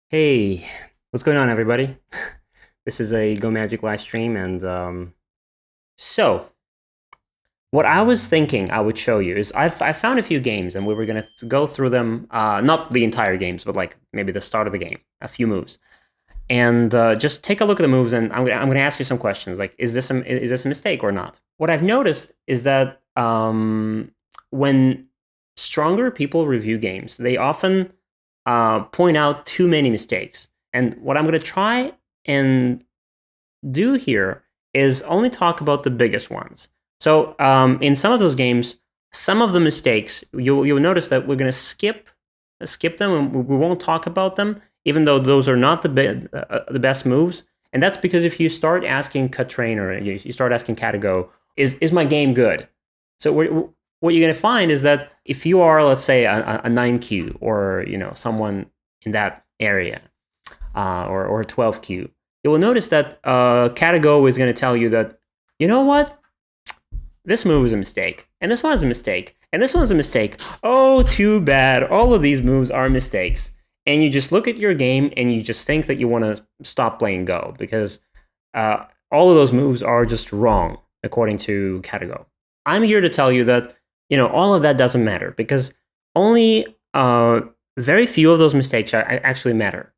Hey, what's going on, everybody? This is a Go Magic live stream, and so what I was thinking I would show you is I found a few games, and we were gonna go through them. Not the entire games, but like maybe the start of the game, a few moves, and just take a look at the moves, and I'm gonna ask you some questions, like is this a mistake or not? What I've noticed is that when stronger people review games, they often point out too many mistakes. And what I'm going to try and do here is only talk about the biggest ones. So in some of those games, some of the mistakes you'll notice that we're going to skip them, and we won't talk about them, even though those are not the best moves. And that's because if you start asking Trainer, you start asking KataGo, is my game good? So what you're going to find is that if you are, let's say, a 9Q, or someone in that area, or a 12Q, you will notice that KataGo is going to tell you that, you know what, this move is a mistake, and this one's a mistake, and this one's a mistake. Oh, too bad. All of these moves are mistakes. And you just look at your game and you just think that you want to stop playing Go because all of those moves are just wrong, according to KataGo. I'm here to tell you that, all of that doesn't matter because only very few of those mistakes actually matter.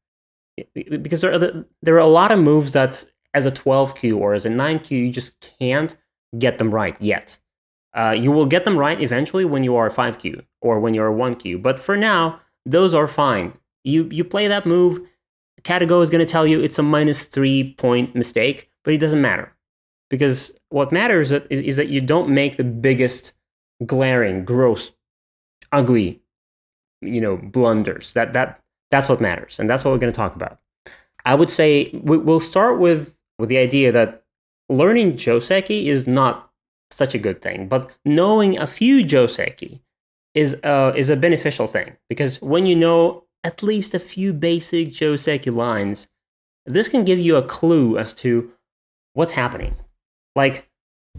Because there are a lot of moves that, as a 12Q or as a 9Q, you just can't get them right yet. You will get them right eventually when you are a 5Q or when you're a 1Q. But for now, those are fine. You play that move, KataGo is going to tell you it's a -3 point mistake, but it doesn't matter. Because what matters is that you don't make the biggest, glaring, gross, ugly, blunders. That's what matters, and that's what we're going to talk about. I would say we'll start with the idea that learning joseki is not such a good thing, but knowing a few joseki is a beneficial thing, because when you know at least a few basic joseki lines, this can give you a clue as to what's happening. Like,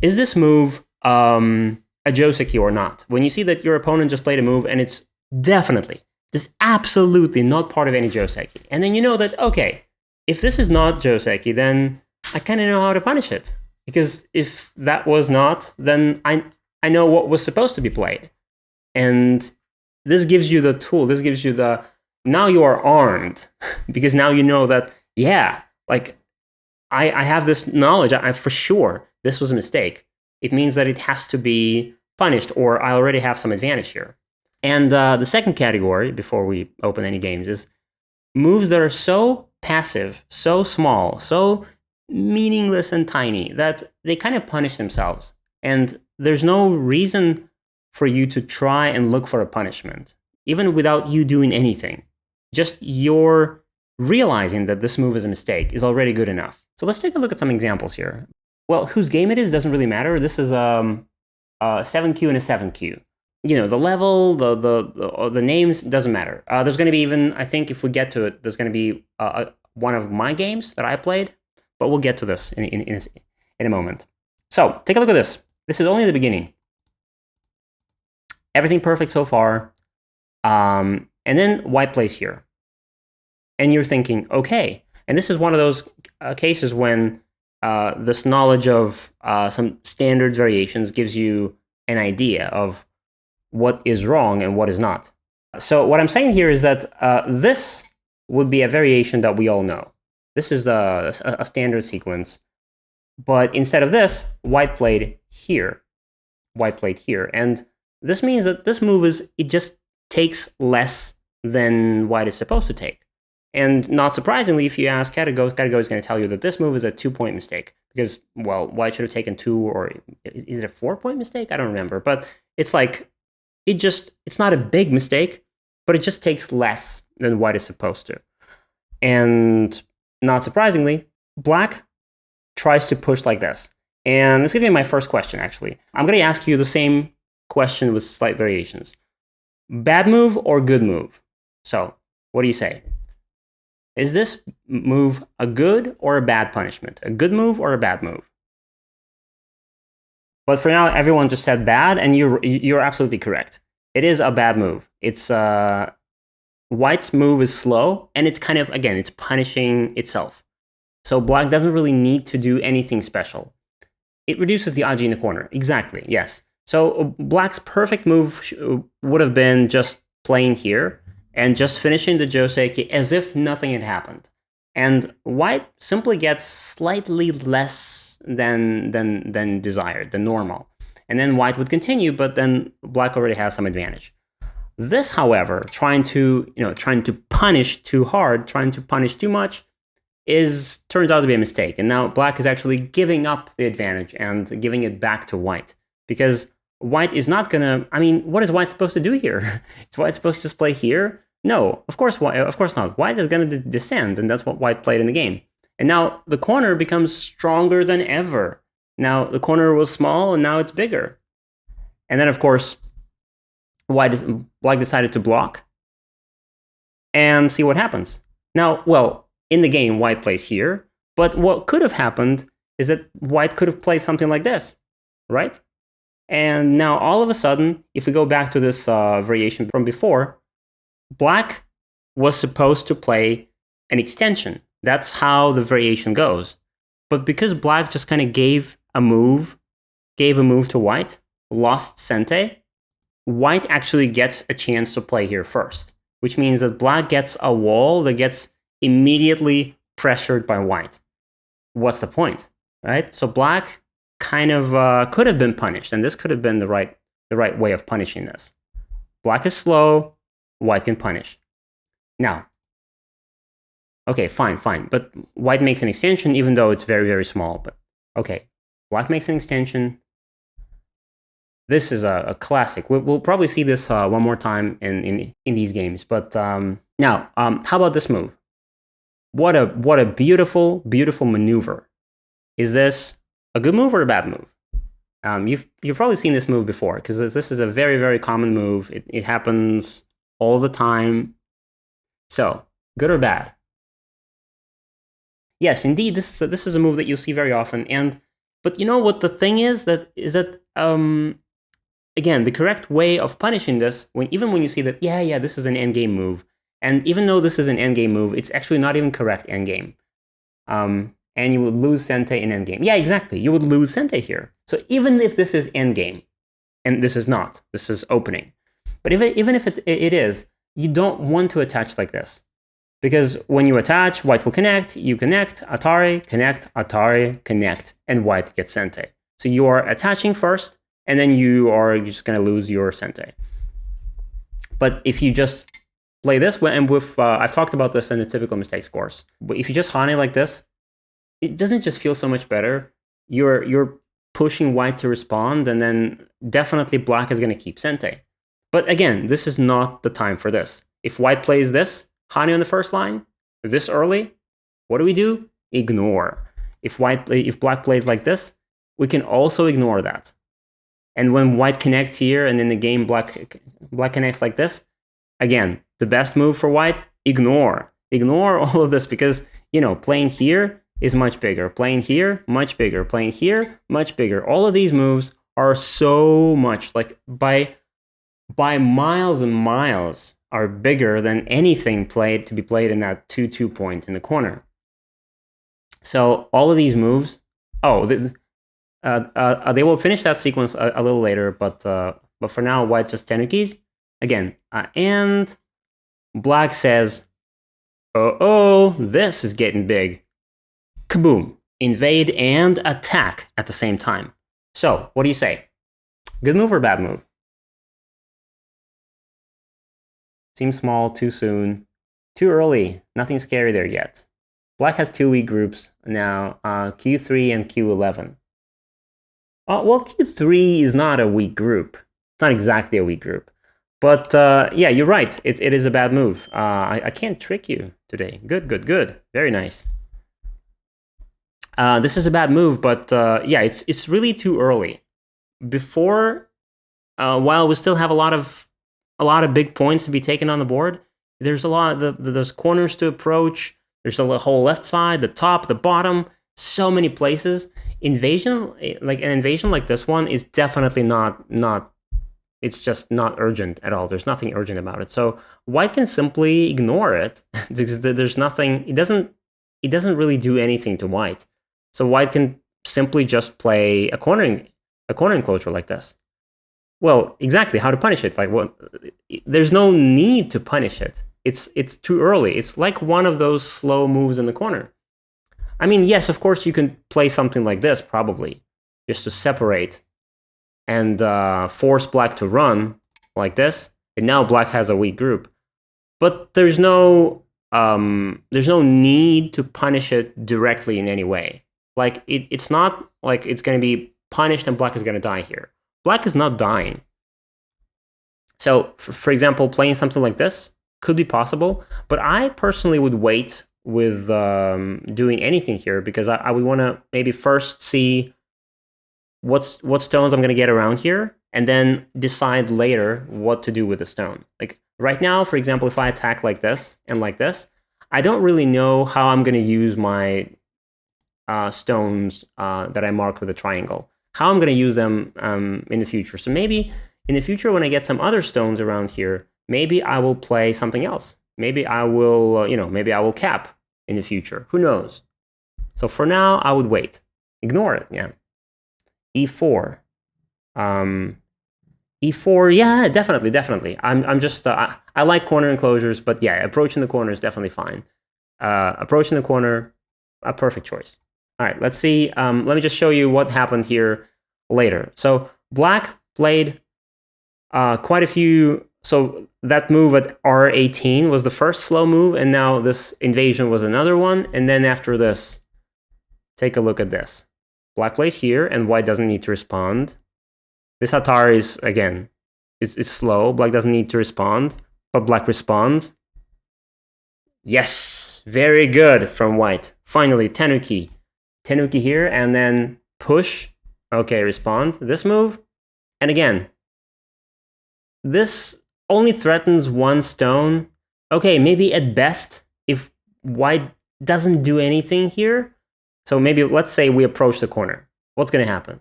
is this move a joseki or not? When you see that your opponent just played a move and it's definitely, just absolutely not part of any joseki, and then you know that, okay, if this is not joseki, then I kind of know how to punish it. Because if that was not, then I know what was supposed to be played. And this gives you the tool. This gives you the, now you are armed. Because now you know that, yeah, like, I have this knowledge. I for sure this was a mistake. It means that it has to be punished, or I already have some advantage here. And the second category, before we open any games, is moves that are so passive, so small, so meaningless and tiny that they kind of punish themselves. And there's no reason for you to try and look for a punishment, even without you doing anything. Just your realizing that this move is a mistake is already good enough. So let's take a look at some examples here. Well, whose game it is doesn't really matter. This is a 7Q and a 7Q. The level, the names, doesn't matter. There's going to be, even, I think if we get to it, there's going to be one of my games that I played, but we'll get to this in a moment. So take a look at this. This is only the beginning. Everything perfect so far. And then white plays here. And you're thinking, okay. And this is one of those cases when this knowledge of some standard variations gives you an idea of what is wrong and what is not. So what I'm saying here is that this would be a variation that we all know. This is a standard sequence. But instead of this, white played here. White played here. And this means that this move it just takes less than white is supposed to take. And not surprisingly, if you ask KataGo, KataGo is going to tell you that this move is a 2-point mistake. Because, well, white should have taken 2, or is it a 4-point mistake? I don't remember. But it's like, it's not a big mistake, but it just takes less than white is supposed to. And not surprisingly, black tries to push like this. And this is going to be my first question, actually. I'm going to ask you the same question with slight variations. Bad move or good move? So, what do you say? Is this move a good or a bad punishment? A good move or a bad move? But for now, everyone just said bad, and you're absolutely correct. It is a bad move. It's white's move is slow, and it's kind of, again, it's punishing itself. So black doesn't really need to do anything special. It reduces the aji in the corner. Exactly, yes. So black's perfect move would have been just playing here and just finishing the joseki as if nothing had happened. And white simply gets slightly less than desired, than normal. And then white would continue, but then black already has some advantage. This, however, trying to punish too hard, trying to punish too much, turns out to be a mistake. And now black is actually giving up the advantage and giving it back to white, because white is not gonna. I mean, what is white supposed to do here? Is white supposed to just play here? No, of course not. White is gonna descend, and that's what white played in the game. And now the corner becomes stronger than ever. Now the corner was small, and now it's bigger. And then, of course, black decided to block and see what happens. Now, well, in the game, white plays here, but what could have happened is that white could have played something like this, right? And now, all of a sudden, if we go back to this variation from before, black was supposed to play an extension. That's how the variation goes. But because black just kind of gave a move to white, lost sente, white actually gets a chance to play here first, which means that black gets a wall that gets immediately pressured by white. What's the point, right? So black kind of could have been punished, and this could have been the right way of punishing this. Black is slow, white can punish. Now, okay, fine, but white makes an extension, even though it's very, very small. But okay, black makes an extension. This is a classic. We'll probably see this one more time in these games. But now, how about this move? What a beautiful, beautiful maneuver. Is this a good move or a bad move? You've probably seen this move before, because this is a very, very common move. It happens all the time. So, good or bad? Yes, indeed, this is a move that you'll see very often. But you know what the thing is? Again, the correct way of punishing this, even when you see that, yeah, this is an endgame move, and even though this is an endgame move, it's actually not even correct endgame. And you would lose sente in endgame. Yeah, exactly. You would lose sente here. So even if this is endgame, and this is not, this is opening. But even if it is, you don't want to attach like this. Because when you attach, white will connect, you connect, Atari, connect, and white gets sente. So you are attaching first, and then you're just going to lose your sente. But if you just play this, and I've talked about this in the typical mistakes course, but if you just hane like this, it doesn't just feel so much better. You're pushing white to respond, and then definitely black is going to keep sente. But again, this is not the time for this. If white plays this, hane on the first line, this early, what do? Ignore. If black plays like this, we can also ignore that. And when white connects here, and in the game black connects like this, again, the best move for white, ignore. Ignore all of this, because, playing here is much bigger. Playing here, much bigger. Playing here, much bigger. All of these moves are so much, like by miles and miles, are bigger than anything to be played in that 2-2 point in the corner. So all of these moves, they will finish that sequence a little later, but for now, white just tenukis again, and black says, "Oh, this is getting big." Kaboom! Invade and attack at the same time. So, what do you say? Good move or bad move? Seems small, too soon, too early. Nothing scary there yet. Black has 2 weak groups now, Q3 and Q11. Well, Q3 is not a weak group. It's not exactly a weak group. But yeah, you're right. It is a bad move. I can't trick you today. Good. Very nice. This is a bad move, but yeah, it's really too early. Before, while we still have a lot of big points to be taken on the board, there's there's corners to approach. There's a whole left side, the top, the bottom, so many places. An invasion like this one is definitely not It's just not urgent at all. There's nothing urgent about it. So white can simply ignore it because there's nothing. It doesn't really do anything to white. So white can simply just play a corner enclosure like this. Well, exactly how to punish it. Like what? There's no need to punish it. It's too early. It's like one of those slow moves in the corner. I mean, yes, of course you can play something like this probably just to separate and force black to run like this. And now black has a weak group. But there's no need to punish it directly in any way. Like it's not like it's going to be punished and black is going to die here. Black is not dying. So, for example, playing something like this could be possible, but I personally would wait with doing anything here because I would want to maybe first see what stones I'm going to get around here, and then decide later what to do with the stone. Like right now, for example, if I attack like this and like this, I don't really know how I'm going to use my stones that I marked with a triangle, how I'm going to use them in the future. So maybe in the future, when I get some other stones around here, maybe I will play something else. Maybe I will, maybe I will cap in the future. Who knows? So for now, I would wait. Ignore it, yeah. E4. E4, yeah, definitely. I'm just, I like corner enclosures, but yeah, approaching the corner is definitely fine. Approaching the corner, a perfect choice. All right, let's see. Let me just show you what happened here later. So black played quite a few. So that move at R18 was the first slow move, and now this invasion was another one. And then after this, take a look at this. Black plays here, and white doesn't need to respond. This Atari is, again, it's slow. Black doesn't need to respond, but black responds. Yes, very good from white. Finally, Tenuki. Tenuki here, and then push. Okay, respond. This move. And again, this only threatens one stone. Okay, maybe at best, if white doesn't do anything here, so maybe let's say we approach the corner. What's going to happen?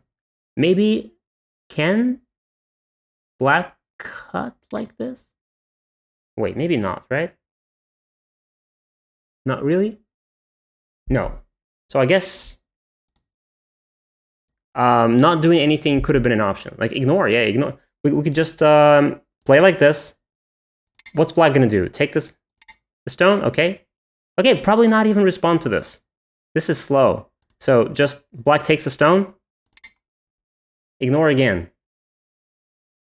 Maybe can black cut like this? Wait, maybe not, right? Not really? No. So I guess not doing anything could have been an option. Like ignore, yeah, ignore. We could just play like this. What's black going to do? Take this the stone? Okay. Okay, probably not even respond to this. This is slow. So just black takes the stone. Ignore again.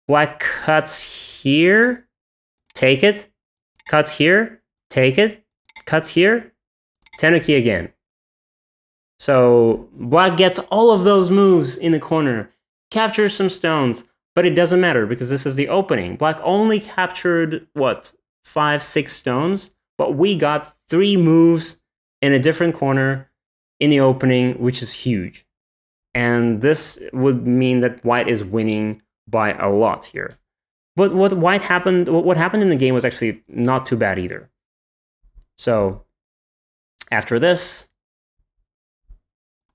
Black cuts here. Take it. Cuts here. Take it. Cuts here. Tenuki again. So black gets all of those moves in the corner. Captures some stones. But it doesn't matter because this is the opening. Black only captured, what, 5, 6 stones? But we got 3 moves in a different corner in the opening, which is huge. And this would mean that white is winning by a lot here. But what happened in the game was actually not too bad either. So after this,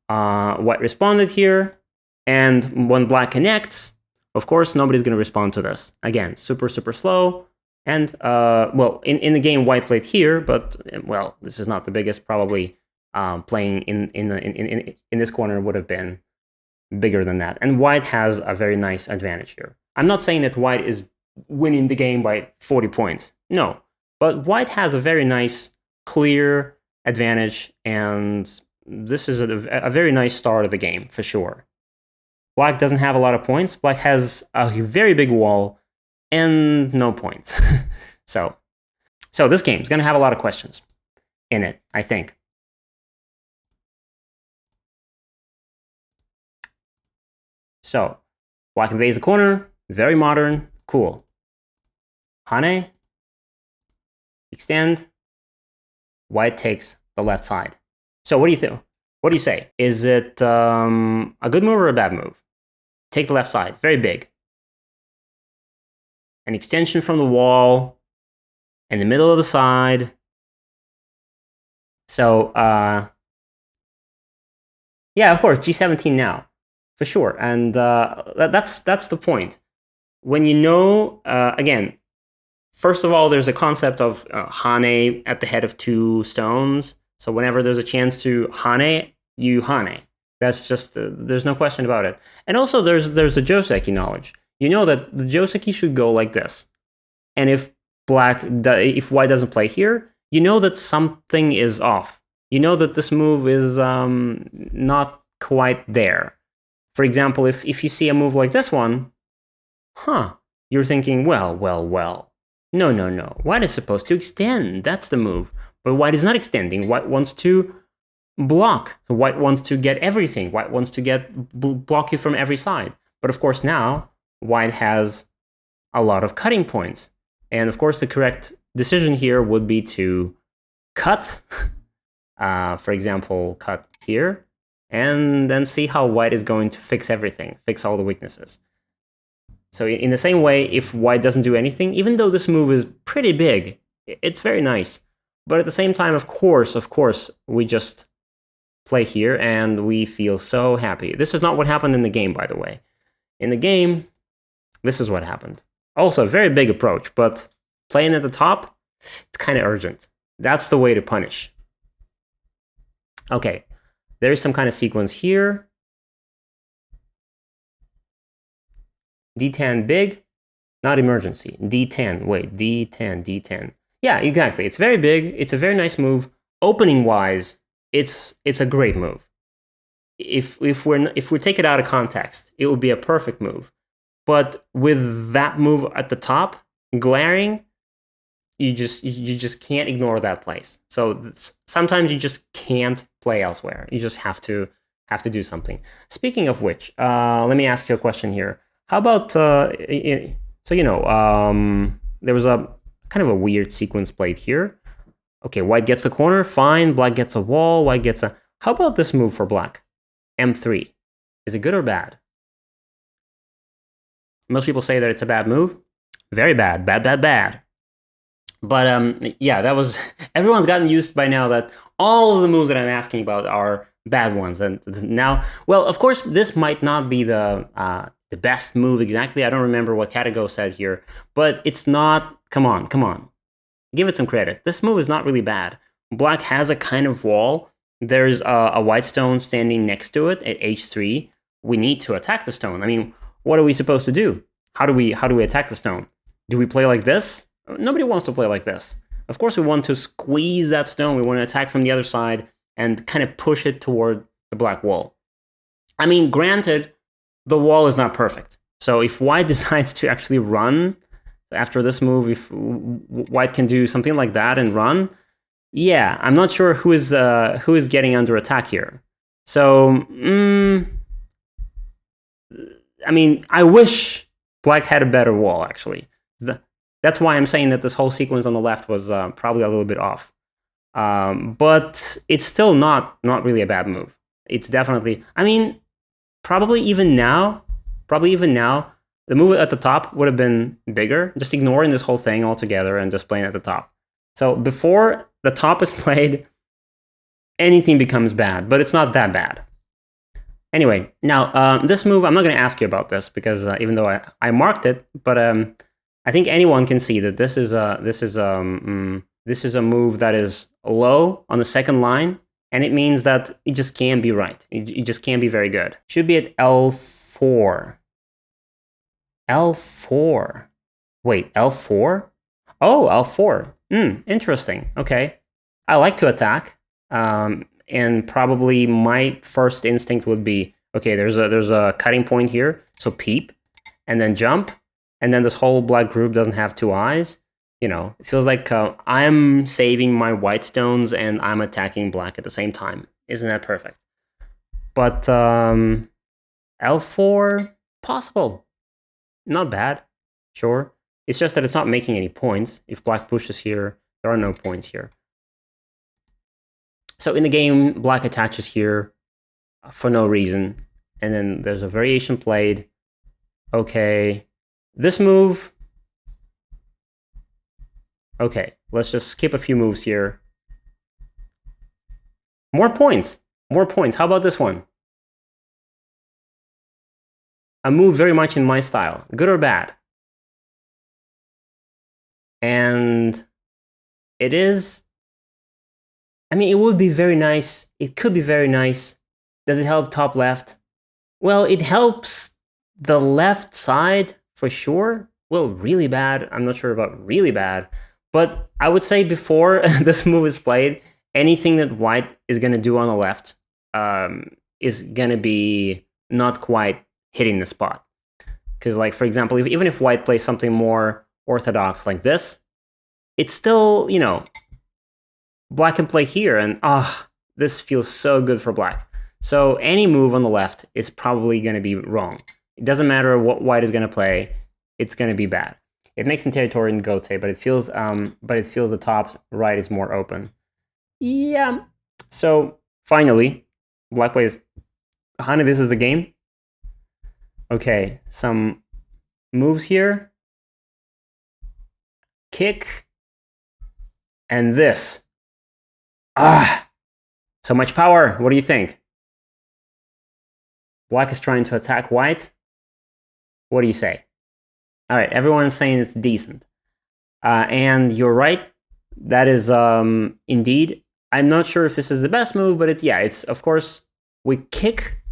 white responded here. And when black connects, of course, nobody's going to respond to this. Again, super slow. And, well, in the game, white played here, but, well, this is not the biggest. Probably playing in this corner would have been bigger than that. And white has a very nice advantage here. I'm not saying that white is winning the game by 40 points. No. But white has a very nice, clear advantage, and this is a very nice start of the game, for sure. Black doesn't have a lot of points. Black has a very big wall and no points. So this game is going to have a lot of questions in it, I think. So black invades the corner. Very modern. Cool. Hane. Extend. White takes the left side. So what do you think? What do you say? Is it a good move or a bad move? Take the left side. Very big. An extension from the wall in the middle of the side. So, yeah, of course, G17 now. For sure. And that's the point. when you know, again, first of all, there's a concept of hane at the head of two stones. So whenever there's a chance to hane, you hane. That's just, there's no question about it. And also there's the joseki knowledge. You know that the joseki should go like this. And if white doesn't play here, you know that something is off. You know that this move is not quite there. For example, if you see a move like this one, you're thinking, well. No. White is supposed to extend. That's the move. But white is not extending. White wants to block. So white wants to get everything. White wants to block you from every side. But of course now, white has a lot of cutting points. And of course, the correct decision here would be to cut. For example, cut here. And then see how white is going to fix everything. Fix all the weaknesses. So in the same way, if white doesn't do anything, even though this move is pretty big, it's very nice. But at the same time, of course, we just play here and we feel so happy. This is not what happened in the game, by the way. In the game, this is what happened. Also, a very big approach, but playing at the top, it's kind of urgent. That's the way to punish. Okay, there is some kind of sequence here. D10 big, not emergency. D10, wait, D10. Yeah, exactly. It's very big. It's a very nice move. Opening-wise, it's a great move. If we take it out of context, it would be a perfect move. But with that move at the top, glaring, you just can't ignore that place. So sometimes you just can't play elsewhere. You just have to do something. Speaking of which, let me ask you a question here. How about, there was a kind of a weird sequence played here. Okay, white gets the corner, fine. Black gets a wall, white gets a... How about this move for black? M3. Is it good or bad? Most people say that it's a bad move. Very bad. Bad. But yeah, that was... Everyone's gotten used by now that all of the moves that I'm asking about are bad ones. And now, well, of course, this might not be the best move exactly. I don't remember what KataGo said here, but it's not... Come on. Give it some credit. This move is not really bad. Black has a kind of wall. There's a white stone standing next to it at h3. We need to attack the stone. I mean, what are we supposed to do? How do we attack the stone? Do we play like this? Nobody wants to play like this. Of course, we want to squeeze that stone. We want to attack from the other side and kind of push it toward the black wall. I mean, granted, the wall is not perfect. So if white decides to actually run after this move, if white can do something like that and run, yeah, I'm not sure who is getting under attack here. So, I mean, I wish black had a better wall, actually. That's why I'm saying that this whole sequence on the left was probably a little bit off. But it's still not really a bad move. It's definitely, I mean, probably even now, the move at the top would have been bigger, just ignoring this whole thing altogether and just playing at the top. So before the top is played, anything becomes bad, but it's not that bad. Anyway, now this move, I'm not going to ask you about this because even though I marked it, but I think anyone can see that this is a move that is low on the second line, and it means that it just can't be right. It just can't be very good. Should be at L4. L4. Wait, L4? Oh, L4. Interesting. Okay. I like to attack. And probably my first instinct would be, okay, there's a cutting point here, so peep, and then jump, and then this whole black group doesn't have two eyes. You know, it feels like I'm saving my white stones and I'm attacking black at the same time. Isn't that perfect? But L4, possible. Not bad, sure. It's just that it's not making any points. If black pushes here, there are no points here. So in the game, black attaches here for no reason. And then there's a variation played. Okay, this move. Okay, let's just skip a few moves here. More points. How about this one? A move very much in my style. Good or bad? And it is... I mean, it would be very nice. It could be very nice. Does it help top left? Well, it helps the left side for sure. Well, really bad. I'm not sure about really bad. But I would say before this move is played, anything that white is going to do on the left is going to be not quite hitting the spot. Because, like, for example, even if white plays something more orthodox like this, it's still, you know, black can play here, and this feels so good for black. So any move on the left is probably going to be wrong. It doesn't matter what white is going to play; it's going to be bad. It makes some territory in Gote, but it feels the top right is more open. Yeah. So finally, black plays. Honey, this is the game. Okay, some moves here. Kick. And this. So much power. What do you think? Black is trying to attack white. What do you say? All right, everyone's saying it's decent. And you're right. That is indeed. I'm not sure if this is the best move, but it's of course we kick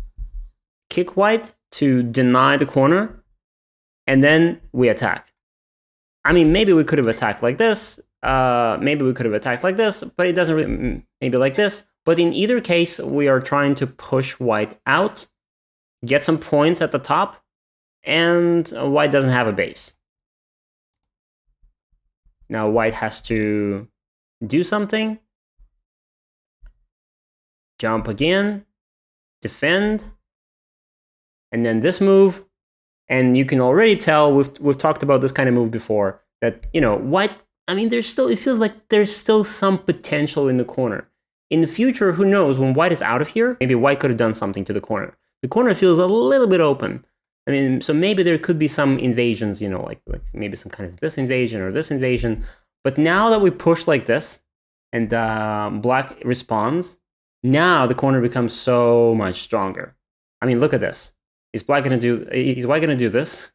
white to deny the corner, and then we attack. I mean, maybe we could have attacked like this. Maybe we could have attacked like this, but it doesn't really. Maybe like this. But in either case, we are trying to push white out, get some points at the top, and white doesn't have a base. Now white has to do something. Jump again, defend, and then this move. And you can already tell, we've talked about this kind of move before, that, you know, white, I mean, it feels like there's still some potential in the corner. In the future, who knows, when white is out of here, maybe white could have done something to the corner. The corner feels a little bit open. I mean, so maybe there could be some invasions, you know, like maybe some kind of this invasion or this invasion. But now that we push like this, and black responds, now the corner becomes so much stronger. I mean, look at this. Is white gonna do this?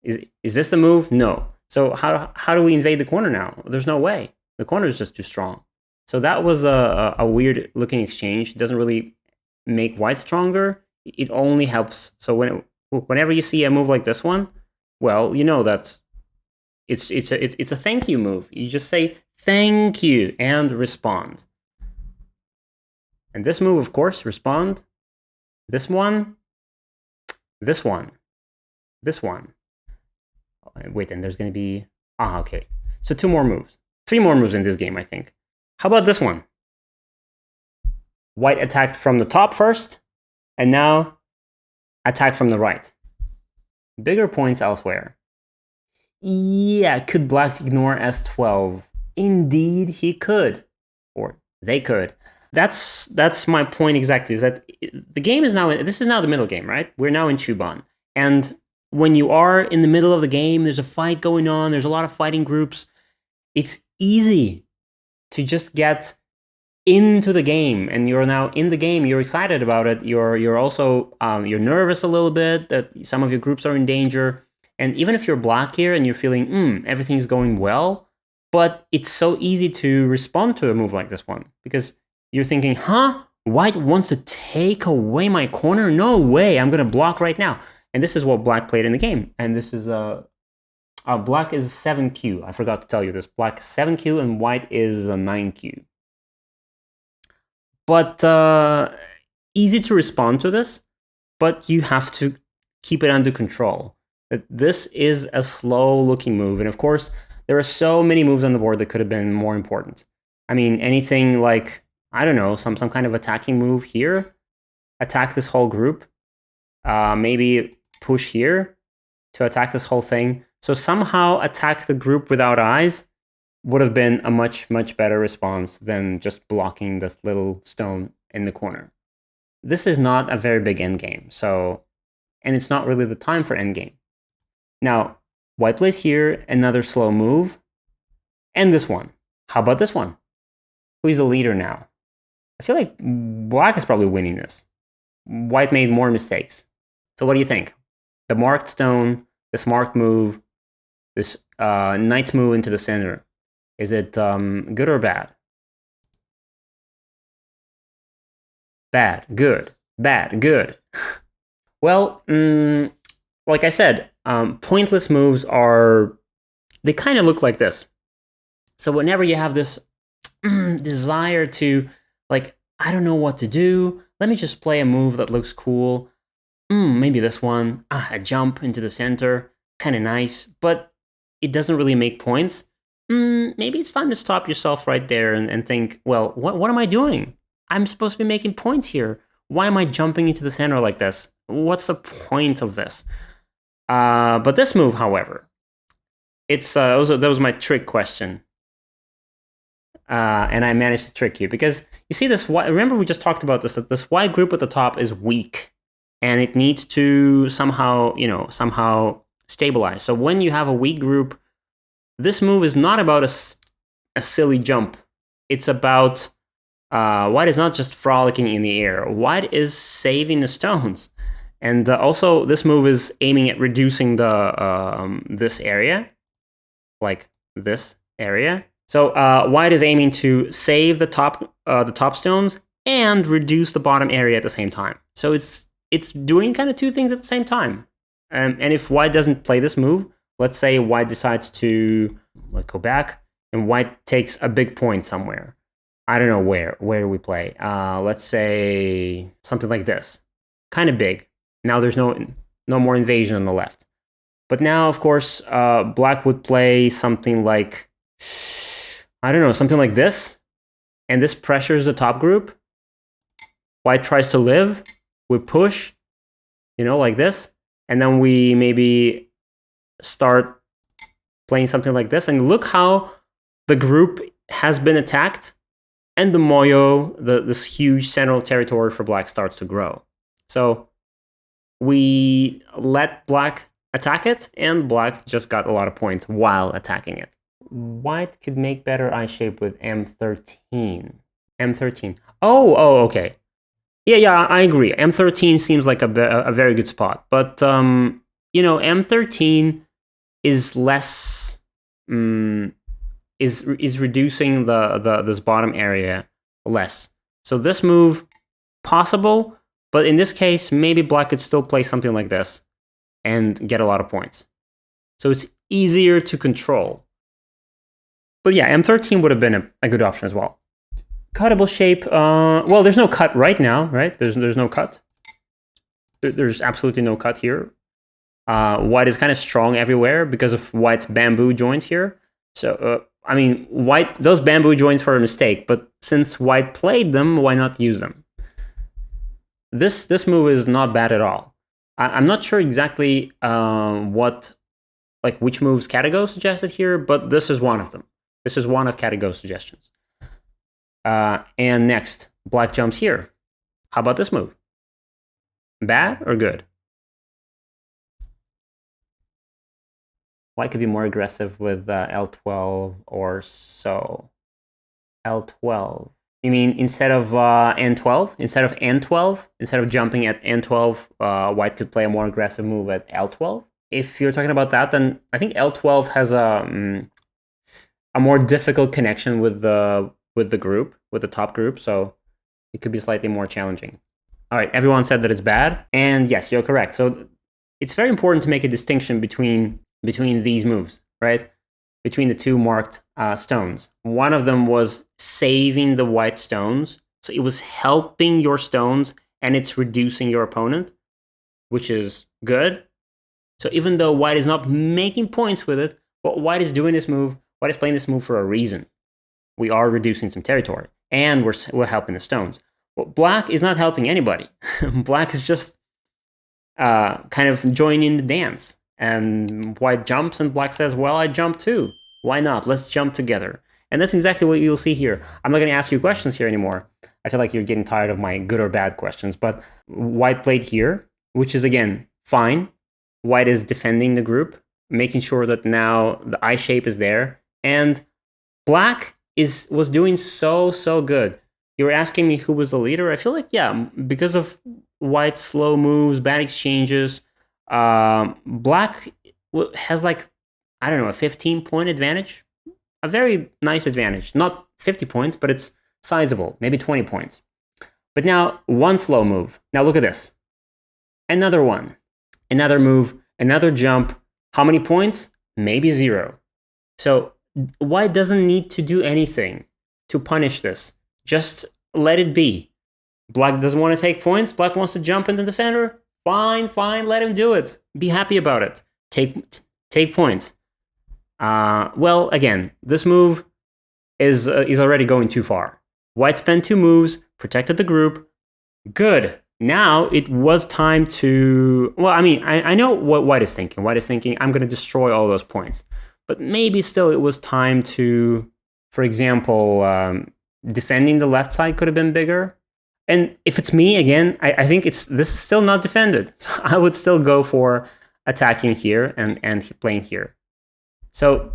Is this the move? No. So how do we invade the corner now? There's no way. The corner is just too strong. So that was a weird looking exchange. It doesn't really make white stronger. It only helps. So whenever you see a move like this one, well, you know that it's a thank you move. You just say thank you and respond. And this move, of course, respond. This one. This one. This one. Wait, and there's going to be... okay. So 2 more moves. 3 more moves in this game, I think. How about this one? White attacked from the top first, and now attack from the right. Bigger points elsewhere. Yeah, could black ignore S12? Indeed, he could. Or they could. That's my point exactly, is that the game is now... This is now the middle game, right? We're now in Chuban. And when you are in the middle of the game, there's a fight going on, there's a lot of fighting groups, it's easy to just get into the game, and you're now in the game, you're excited about it, you're also you're nervous a little bit that some of your groups are in danger, and even if you're black here and you're feeling everything's going well, but it's so easy to respond to a move like this one, because you're thinking, white wants to take away my corner? No way, I'm gonna block right now. And this is what black played in the game. And this is black is 7Q. I forgot to tell you this. Black is 7Q and white is a 9Q. But easy to respond to this, but you have to keep it under control. This is a slow-looking move. And of course, there are so many moves on the board that could have been more important. I mean, anything like, I don't know, some kind of attacking move here. Attack this whole group. Maybe push here to attack this whole thing. So somehow attack the group without eyes would have been a much, much better response than just blocking this little stone in the corner. This is not a very big endgame, so, and it's not really the time for endgame. Now, white plays here, another slow move, and this one. How about this one? Who's the leader now? I feel like black is probably winning this. White made more mistakes. So what do you think? The marked stone, this marked move, this knight move into the center. Is it good or bad? Bad, good, bad, good. Well, like I said, pointless moves they kind of look like this. So whenever you have this desire to, like, I don't know what to do, let me just play a move that looks cool. Maybe this one, a jump into the center, kind of nice, but it doesn't really make points. Maybe it's time to stop yourself right there and think, well, what am I doing? I'm supposed to be making points here. Why am I jumping into the center like this? What's the point of this? But this move, however, that was my trick question. And I managed to trick you because you see this. Remember, we just talked about this. That this white group at the top is weak, and it needs to somehow stabilize. So when you have a weak group, this move is not about a silly jump. It's about white is not just frolicking in the air. White is saving the stones, and also this move is aiming at reducing the this area, like this area. So white is aiming to save the top stones and reduce the bottom area at the same time. So it's doing kind of two things at the same time. And if white doesn't play this move, let's say white decides to, let's go back, and white takes a big point somewhere. I don't know where do we play. Let's say something like this, kind of big. Now there's no more invasion on the left. But now, of course, black would play something like, I don't know, something like this, and this pressures the top group. White tries to live, we push, like this, and then we maybe start playing something like this, and look how the group has been attacked, and the moyo, this huge central territory for black, starts to grow. So we let black attack it, and black just got a lot of points while attacking it. White could make better eye shape with M13. M13. Oh, okay. Yeah, I agree. M13 seems like a very good spot. But, M13 is less... is reducing this bottom area less. So this move, possible, but in this case, maybe black could still play something like this and get a lot of points. So it's easier to control. But yeah, M13 would have been a good option as well. Cuttable shape, well, there's no cut right now, right? There's no cut. There's absolutely no cut here. White is kind of strong everywhere because of white's bamboo joints here. So, those bamboo joints were a mistake, but since white played them, why not use them? This move is not bad at all. I'm not sure exactly which moves KataGo suggested here, but this is one of them. This is one of KataGo's suggestions. And next, black jumps here. How about this move? Bad or good? White could be more aggressive with L12 or so. L12. You mean instead of N12? Instead of N12? Instead of jumping at N12, white could play a more aggressive move at L12? If you're talking about that, then I think L12 has a more difficult connection with the group, with the top group, so it could be slightly more challenging. All right, everyone said that it's bad, and yes, you're correct. So it's very important to make a distinction between these moves, right? Between the two marked stones. One of them was saving the white stones, so it was helping your stones, and it's reducing your opponent, which is good. So even though white is not making points with it, but white is doing this move, white is playing this move for a reason. We are reducing some territory, and we're helping the stones. Well, black is not helping anybody. Black is just kind of joining the dance. And white jumps, and black says, well, I jump too. Why not? Let's jump together. And that's exactly what you'll see here. I'm not going to ask you questions here anymore. I feel like you're getting tired of my good or bad questions. But white played here, which is, again, fine. White is defending the group, making sure that now the eye shape is there. And black was doing so good. You were asking me who was the leader. I feel like, yeah, because of white's slow moves, bad exchanges, black has like I don't know, a 15-point advantage. A very nice advantage. Not 50 points, but it's sizable, maybe 20 points. But now, one slow move. Now look at this. Another one. Another move, another jump. How many points? Maybe 0. So white doesn't need to do anything to punish this. Just let it be. Black doesn't want to take points. Black wants to jump into the center. Fine, let him do it. Be happy about it. Take points. Well, again, this move is already going too far. White spent 2 moves, protected the group. Good. Now it was time to... Well, I mean, I know what White is thinking. White is thinking, I'm going to destroy all those points. But maybe still it was time to, for example, defending the left side could have been bigger. And if it's me, again, I think this is still not defended. So I would still go for attacking here and playing here. So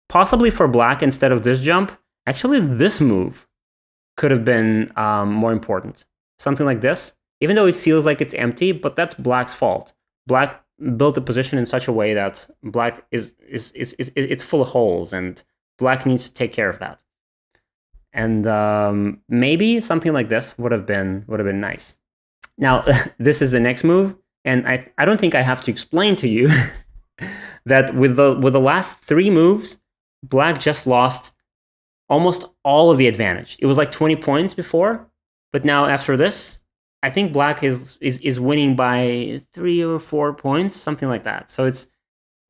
possibly for black, instead of this jump, actually this move could have been more important. Something like this, even though it feels like it's empty, but that's black's fault. Black built the position in such a way that black is it's full of holes, and black needs to take care of that. And maybe something like this would have been nice. Now, this is the next move, and I don't think I have to explain to you that with the last 3 moves, black just lost almost all of the advantage. It was like 20 points before, but now after this, I think black is winning by 3 or 4 points, something like that. So it's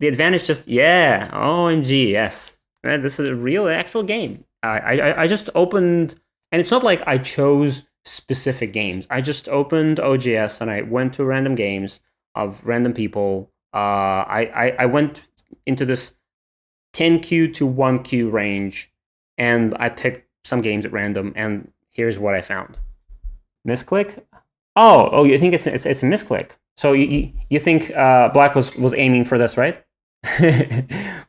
the advantage. Just OMG, yes, this is a real actual game. I just opened, and it's not like I chose specific games. I just opened OGS and I went to random games of random people. I went into this 10Q to 1Q range, and I picked some games at random, and here's what I found. Misclick? Oh, you think it's a misclick? So you think black was aiming for this, right?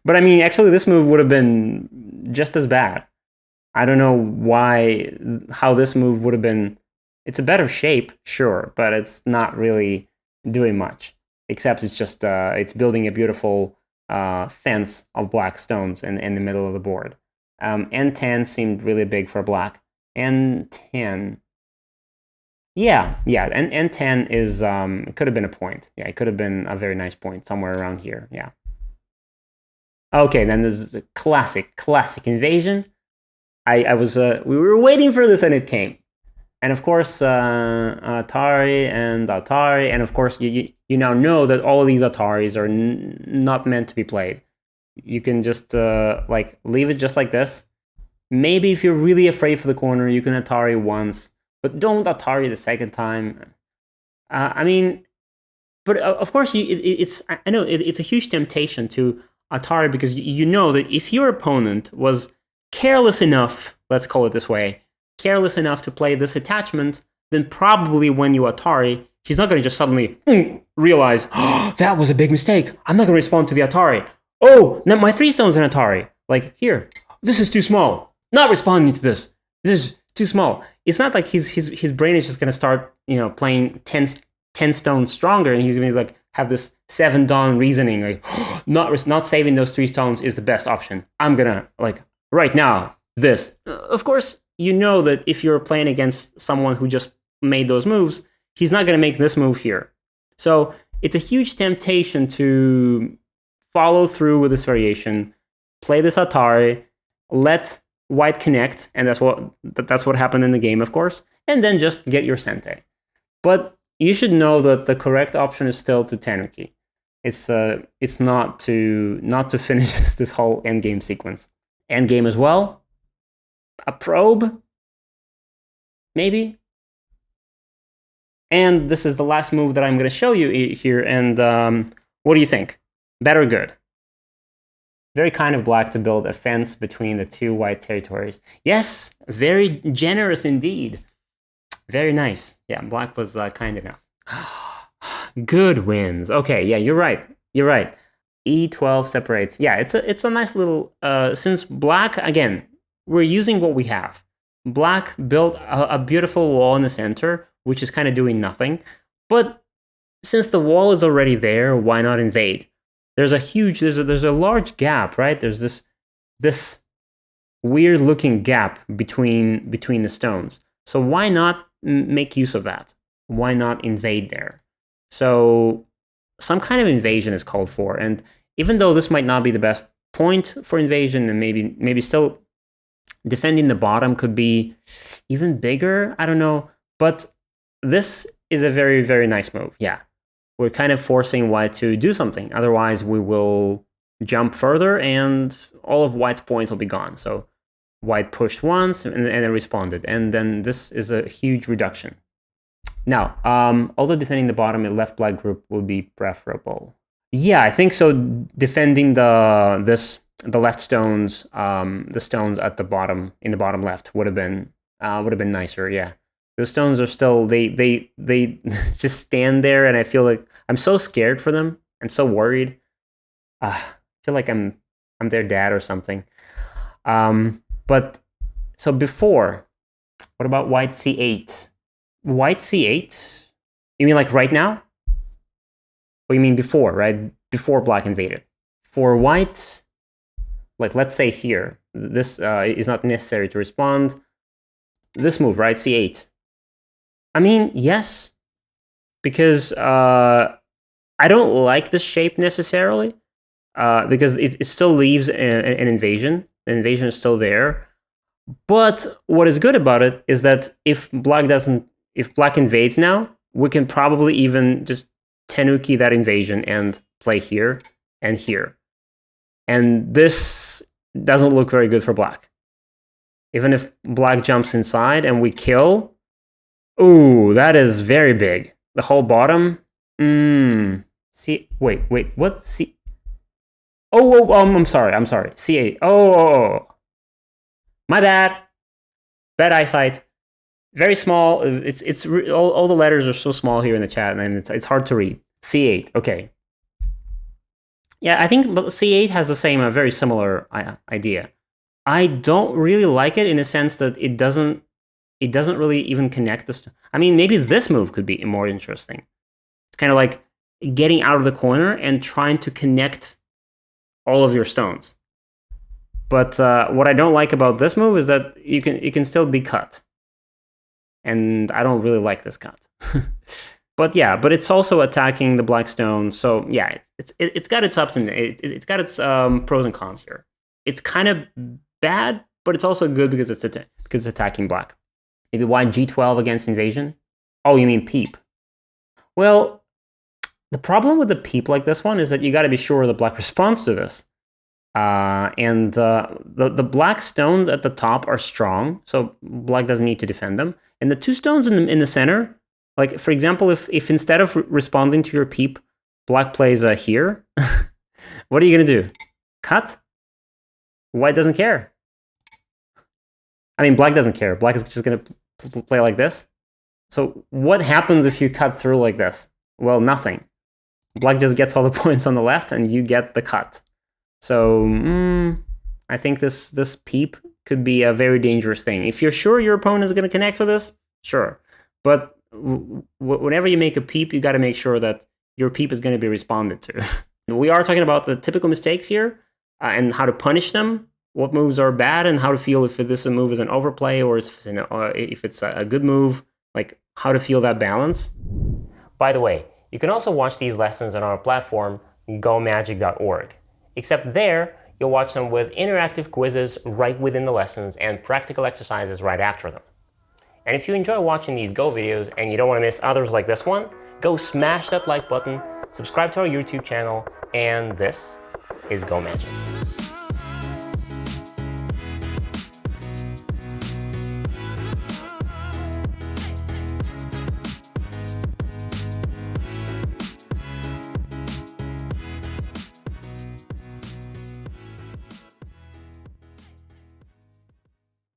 But I mean, actually, this move would have been just as bad. I don't know how this move would have been. It's a better shape, sure, but it's not really doing much. Except it's just it's building a beautiful fence of black stones in the middle of the board. N10 seemed really big for black. N10, yeah, and N10 is it could have been a point. Yeah, it could have been a very nice point somewhere around here. Yeah. Okay, then there's a classic invasion. We were waiting for this, and it came. And of course, Atari, and of course, you now know that all of these Ataris are not meant to be played. You can just leave it just like this. Maybe if you're really afraid for the corner, you can Atari once, but don't Atari the second time. I mean, but of course, I know it's a huge temptation to Atari, because you know that if your opponent was careless enough, let's call it this way, careless enough to play this attachment, then probably when you Atari, he's not going to just suddenly realize, oh, that was a big mistake. I'm not going to respond to the Atari. Oh, now my 3 stones in Atari. Like, here, this is too small. Not responding to this. This is too small. It's not like his brain is just going to start, playing 10 stones stronger, and he's going to like have this 7 dawn reasoning, like, oh, not saving those 3 stones is the best option. I'm going to, like, right now, this. Of course, you know that if you're playing against someone who just made those moves, he's not going to make this move here. So it's a huge temptation to follow through with this variation, play this Atari, let white connect, and that's what happened in the game, of course, and then just get your Sente. But you should know that the correct option is still to Tenuki. It's not to finish this whole endgame sequence. Endgame as well. A probe, maybe. And this is the last move that I'm going to show you here. And what do you think? Bad or good? Very kind of black to build a fence between the 2 white territories. Yes, very generous indeed. Very nice. Yeah, black was kind enough. Good wins. Okay, yeah, you're right. E12 separates. Yeah, it's a nice little... since black, again, we're using what we have. Black built a beautiful wall in the center, which is kind of doing nothing. But since the wall is already there, why not invade? there's a large gap, right? There's this weird looking gap between the stones. So why not make use of that? Why not invade there? So some kind of invasion is called for, and even though this might not be the best point for invasion, and maybe still defending the bottom could be even bigger, I don't know, but this is a very, very nice move. Yeah, we're kind of forcing white to do something, otherwise we will jump further and all of white's points will be gone. So white pushed once and it responded, and then this is a huge reduction. Now, although defending the bottom, a left black group would be preferable. Yeah, I think so. Defending the left stones, the stones at the bottom, in the bottom left, would have been nicer. Yeah, those stones are still they just stand there, and I feel like I'm so scared for them. I'm so worried. I feel like I'm their dad or something. But so before, what about white c8? White c8? You mean like right now? Or you mean before, right? Before black invaded. For white, like let's say here, this is not necessary to respond. This move, right? c8. I mean, yes, because I don't like this shape necessarily, because it still leaves an invasion. The invasion is still there. But what is good about it is that if black invades now, we can probably even just tenuki that invasion and play here and here. And this doesn't look very good for black. Even if black jumps inside and we kill, ooh, that is very big. The whole bottom, see, wait, what? See, I'm sorry, C8. Oh, my bad. Bad eyesight. Very small. It's all the letters are so small here in the chat, and it's hard to read. C8. Okay. Yeah, I think C8 has the same, very similar idea. I don't really like it in a sense that it doesn't really even connect the. I mean, maybe this move could be more interesting. It's kind of like getting out of the corner and trying to connect all of your stones. But what I don't like about this move is that you can still be cut, and I don't really like this cut. But yeah, but it's also attacking the black stone. So yeah, it's got its ups and it's got its pros and cons here. It's kind of bad, but it's also good because it's attacking black. Maybe white g12 against invasion. Oh, you mean peep? Well, the problem with the peep like this one is that you got to be sure the black responds to this. And the black stones at the top are strong, so black doesn't need to defend them. And the two stones in the center, like for example, if instead of responding to your peep, black plays here, what are you gonna do? Cut? White doesn't care. I mean, black doesn't care. Black is just gonna play like this. So what happens if you cut through like this? Well, nothing. Black just gets all the points on the left, and you get the cut. So I think this peep could be a very dangerous thing. If you're sure your opponent is going to connect with this, sure. But whenever you make a peep, you got to make sure that your peep is going to be responded to. We are talking about the typical mistakes here and how to punish them, what moves are bad, and how to feel if this move is an overplay or if it's a good move, like how to feel that balance. By the way, you can also watch these lessons on our platform, gomagic.org. Except there, you'll watch them with interactive quizzes right within the lessons and practical exercises right after them. And if you enjoy watching these Go videos and you don't want to miss others like this one, go smash that like button, subscribe to our YouTube channel, and this is Go Magic.